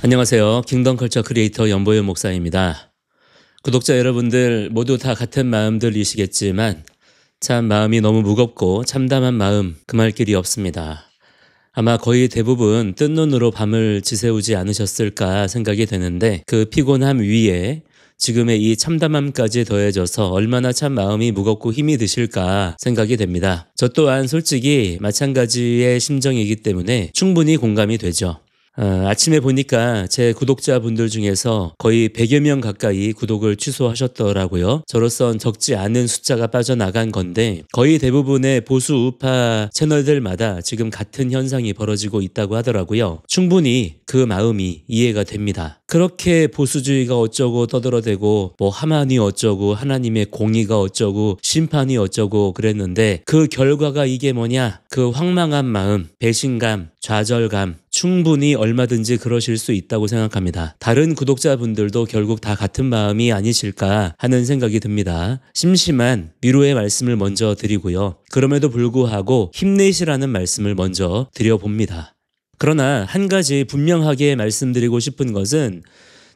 안녕하세요. 킹덤컬처 크리에이터 연보현 목사입니다. 구독자 여러분들 모두 다 같은 마음들이시겠지만 참 마음이 너무 무겁고 참담한 마음 금할 길이 없습니다. 아마 거의 대부분 뜬 눈으로 밤을 지새우지 않으셨을까 생각이 되는데 그 피곤함 위에 지금의 이 참담함까지 더해져서 얼마나 참 마음이 무겁고 힘이 드실까 생각이 됩니다. 저 또한 솔직히 마찬가지의 심정이기 때문에 충분히 공감이 되죠. 아침에 보니까 제 구독자분들 중에서 거의 100여 명 가까이 구독을 취소하셨더라고요. 저로선 적지 않은 숫자가 빠져나간 건데 거의 대부분의 보수 우파 채널들마다 지금 같은 현상이 벌어지고 있다고 하더라고요. 충분히 그 마음이 이해가 됩니다. 그렇게 보수주의가 어쩌고 떠들어대고 뭐 하만이 어쩌고 하나님의 공의가 어쩌고 심판이 어쩌고 그랬는데 그 결과가 이게 뭐냐? 그 황망한 마음, 배신감, 좌절감 충분히 얼마든지 그러실 수 있다고 생각합니다. 다른 구독자분들도 결국 다 같은 마음이 아니실까 하는 생각이 듭니다. 심심한 위로의 말씀을 먼저 드리고요. 그럼에도 불구하고 힘내시라는 말씀을 먼저 드려봅니다. 그러나 한 가지 분명하게 말씀드리고 싶은 것은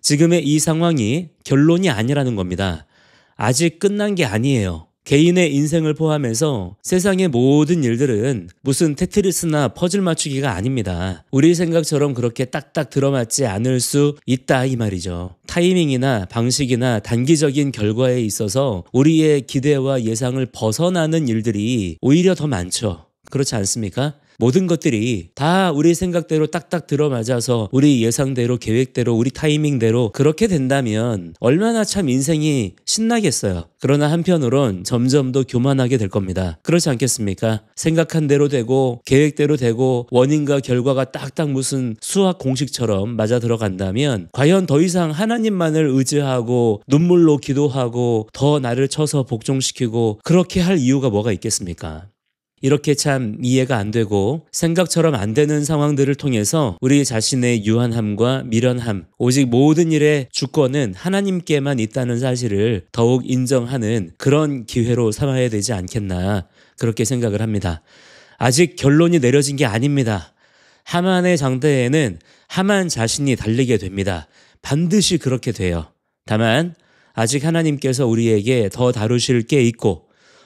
지금의 이 상황이 결론이 아니라는 겁니다. 아직 끝난 게 아니에요. 개인의 인생을 포함해서 세상의 모든 일들은 무슨 테트리스나 퍼즐 맞추기가 아닙니다. 우리 생각처럼 그렇게 딱딱 들어맞지 않을 수 있다 이 말이죠. 타이밍이나 방식이나 단기적인 결과에 있어서 우리의 기대와 예상을 벗어나는 일들이 오히려 더 많죠. 그렇지 않습니까? 모든 것들이 다 우리 생각대로 딱딱 들어맞아서 우리 예상대로 계획대로 우리 타이밍대로 그렇게 된다면 얼마나 참 인생이 신나겠어요. 그러나 한편으론 점점 더 교만하게 될 겁니다. 그렇지 않겠습니까? 생각한 대로 되고 계획대로 되고 원인과 결과가 딱딱 무슨 수학 공식처럼 맞아 들어간다면 과연 더 이상 하나님만을 의지하고 눈물로 기도하고 더 나를 쳐서 복종시키고 그렇게 할 이유가 뭐가 있겠습니까? 이렇게 참 이해가 안 되고 생각처럼 안 되는 상황들을 통해서 우리 자신의 유한함과 미련함, 오직 모든 일의 주권은 하나님께만 있다는 사실을 더욱 인정하는 그런 기회로 삼아야 되지 않겠나 그렇게 생각을 합니다. 아직 결론이 내려진 게 아닙니다. 하만의 장대에는 하만 자신이 달리게 됩니다. 반드시 그렇게 돼요. 다만 아직 하나님께서 우리에게 더 다루실 게 있고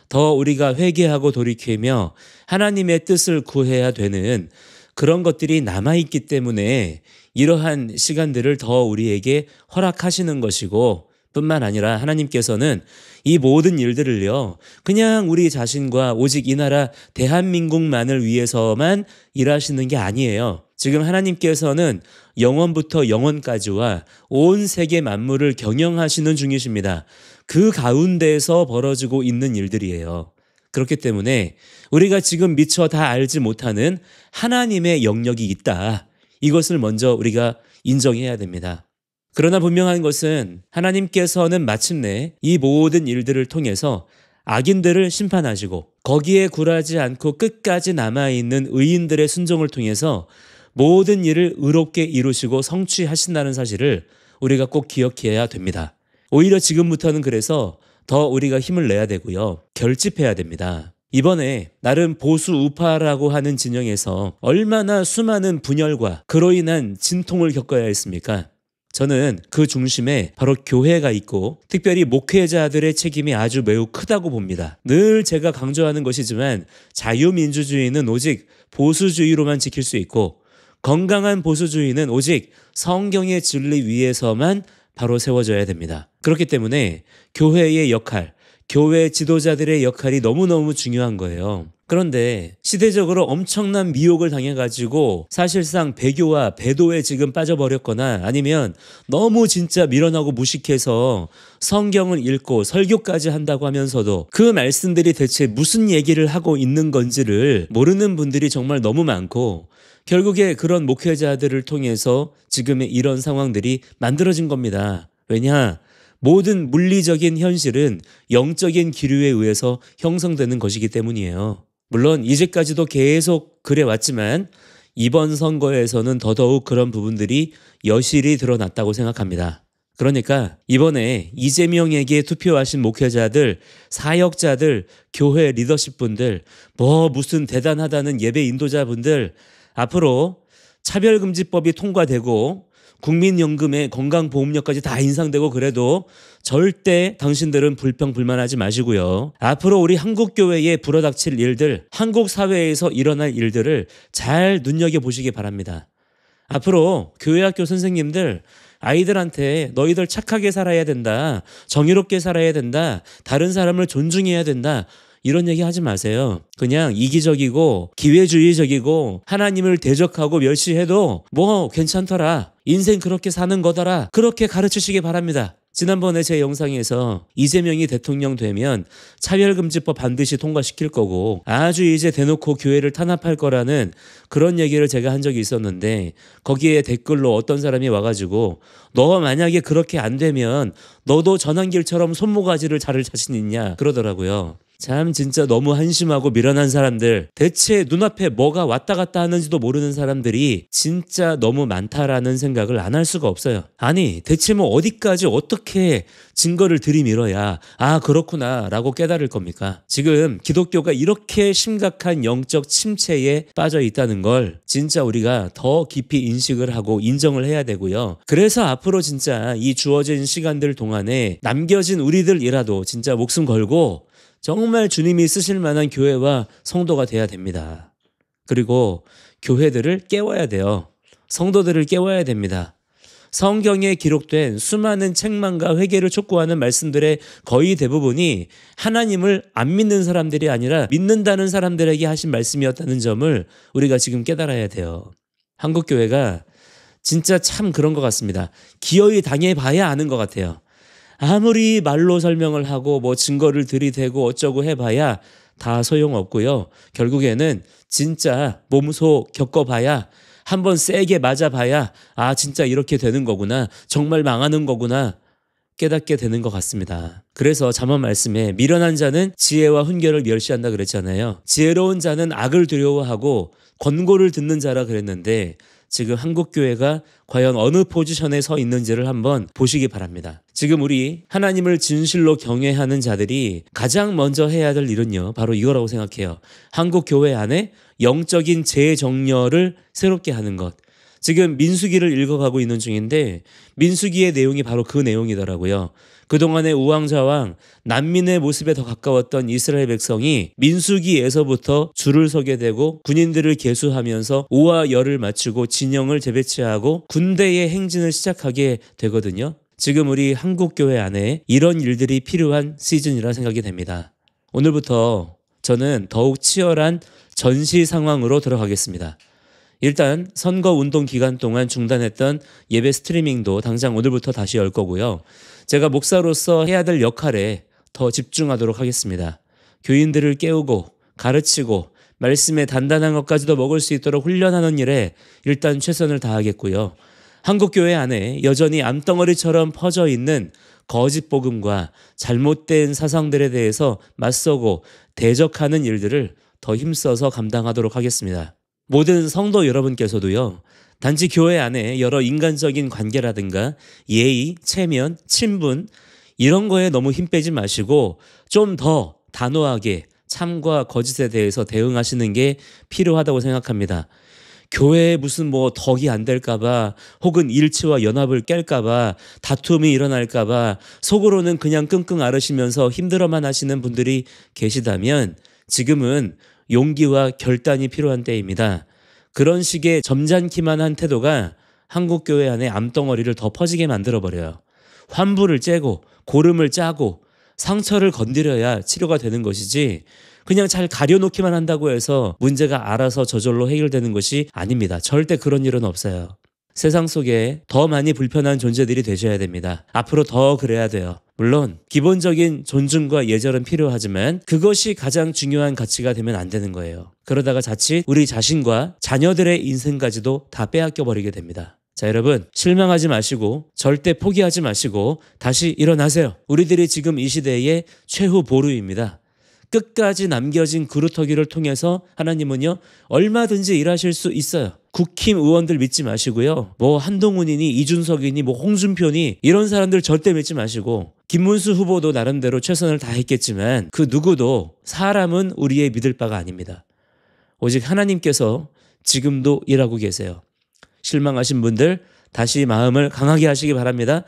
더 우리가 회개하고 돌이키며 하나님의 뜻을 구해야 되는 그런 것들이 남아있기 때문에 이러한 시간들을 더 우리에게 허락하시는 것이고 뿐만 아니라 하나님께서는 이 모든 일들을요 그냥 우리 자신과 오직 이 나라 대한민국만을 위해서만 일하시는 게 아니에요. 지금 하나님께서는 영원부터 영원까지와 온 세계 만물을 경영하시는 중이십니다. 그 가운데에서 벌어지고 있는 일들이에요. 그렇기 때문에 우리가 지금 미처 다 알지 못하는 하나님의 영역이 있다. 이것을 먼저 우리가 인정해야 됩니다. 그러나 분명한 것은 하나님께서는 마침내 이 모든 일들을 통해서 악인들을 심판하시고 거기에 굴하지 않고 끝까지 남아있는 의인들의 순종을 통해서 모든 일을 의롭게 이루시고 성취하신다는 사실을 우리가 꼭 기억해야 됩니다. 오히려 지금부터는 그래서 더 우리가 힘을 내야 되고요. 결집해야 됩니다. 이번에 나름 보수 우파라고 하는 진영에서 얼마나 수많은 분열과 그로 인한 진통을 겪어야 했습니까? 저는 그 중심에 바로 교회가 있고 특별히 목회자들의 책임이 아주 매우 크다고 봅니다. 늘 제가 강조하는 것이지만 자유민주주의는 오직 보수주의로만 지킬 수 있고 건강한 보수주의는 오직 성경의 진리 위에서만 바로 세워져야 됩니다. 그렇기 때문에 교회의 역할, 교회 지도자들의 역할이 너무너무 중요한 거예요. 그런데 시대적으로 엄청난 미혹을 당해가지고 사실상 배교와 배도에 지금 빠져버렸거나 아니면 너무 진짜 미련하고 무식해서 성경을 읽고 설교까지 한다고 하면서도 그 말씀들이 대체 무슨 얘기를 하고 있는 건지를 모르는 분들이 정말 너무 많고 결국에 그런 목회자들을 통해서 지금의 이런 상황들이 만들어진 겁니다. 왜냐? 모든 물리적인 현실은 영적인 기류에 의해서 형성되는 것이기 때문이에요. 물론 이제까지도 계속 그래왔지만 이번 선거에서는 더더욱 그런 부분들이 여실히 드러났다고 생각합니다. 그러니까 이번에 이재명에게 투표하신 목회자들, 사역자들, 교회 리더십분들, 무슨 대단하다는 예배 인도자분들, 앞으로 차별금지법이 통과되고 국민연금에 건강보험료까지 다 인상되고 그래도 절대 당신들은 불평불만하지 마시고요. 앞으로 우리 한국교회에 불어닥칠 일들, 한국 사회에서 일어날 일들을 잘 눈여겨보시기 바랍니다. 앞으로 교회학교 선생님들, 아이들한테 너희들 착하게 살아야 된다, 정의롭게 살아야 된다, 다른 사람을 존중해야 된다, 이런 얘기 하지 마세요. 그냥 이기적이고 기회주의적이고 하나님을 대적하고 멸시해도 괜찮더라, 인생 그렇게 사는 거더라, 그렇게 가르치시기 바랍니다. 지난번에 제 영상에서 이재명이 대통령 되면 차별금지법 반드시 통과시킬 거고 아주 이제 대놓고 교회를 탄압할 거라는 그런 얘기를 제가 한 적이 있었는데, 거기에 댓글로 어떤 사람이 와가지고 너 만약에 그렇게 안 되면 너도 전환길처럼 손모가지를 자를 자신 있냐 그러더라고요. 참 진짜 너무 한심하고 미련한 사람들, 대체 눈앞에 뭐가 왔다 갔다 하는지도 모르는 사람들이 진짜 너무 많다라는 생각을 안 할 수가 없어요. 아니 대체 어디까지 어떻게 증거를 들이밀어야 그렇구나 라고 깨달을 겁니까? 지금 기독교가 이렇게 심각한 영적 침체에 빠져 있다는 걸 진짜 우리가 더 깊이 인식을 하고 인정을 해야 되고요. 그래서 앞으로 진짜 이 주어진 시간들 동안에 남겨진 우리들이라도 진짜 목숨 걸고 정말 주님이 쓰실 만한 교회와 성도가 돼야 됩니다. 그리고 교회들을 깨워야 돼요. 성도들을 깨워야 됩니다. 성경에 기록된 수많은 책망과 회개를 촉구하는 말씀들의 거의 대부분이 하나님을 안 믿는 사람들이 아니라 믿는다는 사람들에게 하신 말씀이었다는 점을 우리가 지금 깨달아야 돼요. 한국교회가 진짜 참 그런 것 같습니다. 기어이 당해봐야 아는 것 같아요. 아무리 말로 설명을 하고 증거를 들이대고 어쩌고 해봐야 다 소용없고요. 결국에는 진짜 몸소 겪어봐야, 한번 세게 맞아봐야 진짜 이렇게 되는 거구나, 정말 망하는 거구나 깨닫게 되는 것 같습니다. 그래서 잠언 말씀에 미련한 자는 지혜와 훈계를 멸시한다 그랬잖아요. 지혜로운 자는 악을 두려워하고 권고를 듣는 자라 그랬는데, 지금 한국교회가 과연 어느 포지션에 서 있는지를 한번 보시기 바랍니다. 지금 우리 하나님을 진실로 경외하는 자들이 가장 먼저 해야 될 일은요, 바로 이거라고 생각해요. 한국교회 안에 영적인 재정렬을 새롭게 하는 것. 지금 민수기를 읽어가고 있는 중인데 민수기의 내용이 바로 그 내용이더라고요. 그동안의 우왕좌왕 난민의 모습에 더 가까웠던 이스라엘 백성이 민수기에서부터 줄을 서게 되고 군인들을 계수하면서 오와 열을 맞추고 진영을 재배치하고 군대의 행진을 시작하게 되거든요. 지금 우리 한국교회 안에 이런 일들이 필요한 시즌이라 생각이 됩니다. 오늘부터 저는 더욱 치열한 전시 상황으로 들어가겠습니다. 일단 선거운동 기간 동안 중단했던 예배 스트리밍도 당장 오늘부터 다시 열 거고요. 제가 목사로서 해야 될 역할에 더 집중하도록 하겠습니다. 교인들을 깨우고 가르치고 말씀에 단단한 것까지도 먹을 수 있도록 훈련하는 일에 일단 최선을 다하겠고요. 한국교회 안에 여전히 암덩어리처럼 퍼져 있는 거짓 복음과 잘못된 사상들에 대해서 맞서고 대적하는 일들을 더 힘써서 감당하도록 하겠습니다. 모든 성도 여러분께서도요, 단지 교회 안에 여러 인간적인 관계라든가 예의, 체면, 친분 이런 거에 너무 힘 빼지 마시고 좀 더 단호하게 참과 거짓에 대해서 대응하시는 게 필요하다고 생각합니다. 교회에 무슨 덕이 안 될까봐 혹은 일치와 연합을 깰까봐 다툼이 일어날까봐 속으로는 그냥 끙끙 앓으시면서 힘들어만 하시는 분들이 계시다면 지금은 용기와 결단이 필요한 때입니다. 그런 식의 점잖기만 한 태도가 한국교회 안에 암덩어리를 더 퍼지게 만들어버려요. 환부를 째고 고름을 짜고 상처를 건드려야 치료가 되는 것이지, 그냥 잘 가려놓기만 한다고 해서 문제가 알아서 저절로 해결되는 것이 아닙니다. 절대 그런 일은 없어요. 세상 속에 더 많이 불편한 존재들이 되셔야 됩니다. 앞으로 더 그래야 돼요. 물론 기본적인 존중과 예절은 필요하지만 그것이 가장 중요한 가치가 되면 안 되는 거예요. 그러다가 자칫 우리 자신과 자녀들의 인생까지도 다 빼앗겨 버리게 됩니다. 자, 여러분 실망하지 마시고 절대 포기하지 마시고 다시 일어나세요. 우리들이 지금 이 시대의 최후 보루입니다. 끝까지 남겨진 그루터기를 통해서 하나님은요 얼마든지 일하실 수 있어요. 국힘 의원들 믿지 마시고요. 뭐 한동훈이니 이준석이니 뭐 홍준표니 이런 사람들 절대 믿지 마시고, 김문수 후보도 나름대로 최선을 다했겠지만 그 누구도 사람은 우리의 믿을 바가 아닙니다. 오직 하나님께서 지금도 일하고 계세요. 실망하신 분들 다시 마음을 강하게 하시기 바랍니다.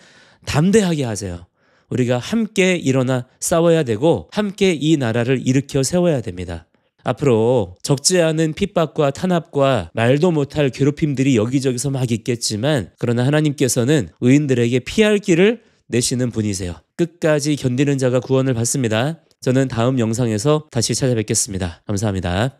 담대하게 하세요. 우리가 함께 일어나 싸워야 되고 함께 이 나라를 일으켜 세워야 됩니다. 앞으로 적지 않은 핍박과 탄압과 말도 못할 괴롭힘들이 여기저기서 막 있겠지만, 그러나 하나님께서는 의인들에게 피할 길을 내시는 분이세요. 끝까지 견디는 자가 구원을 받습니다. 저는 다음 영상에서 다시 찾아뵙겠습니다. 감사합니다.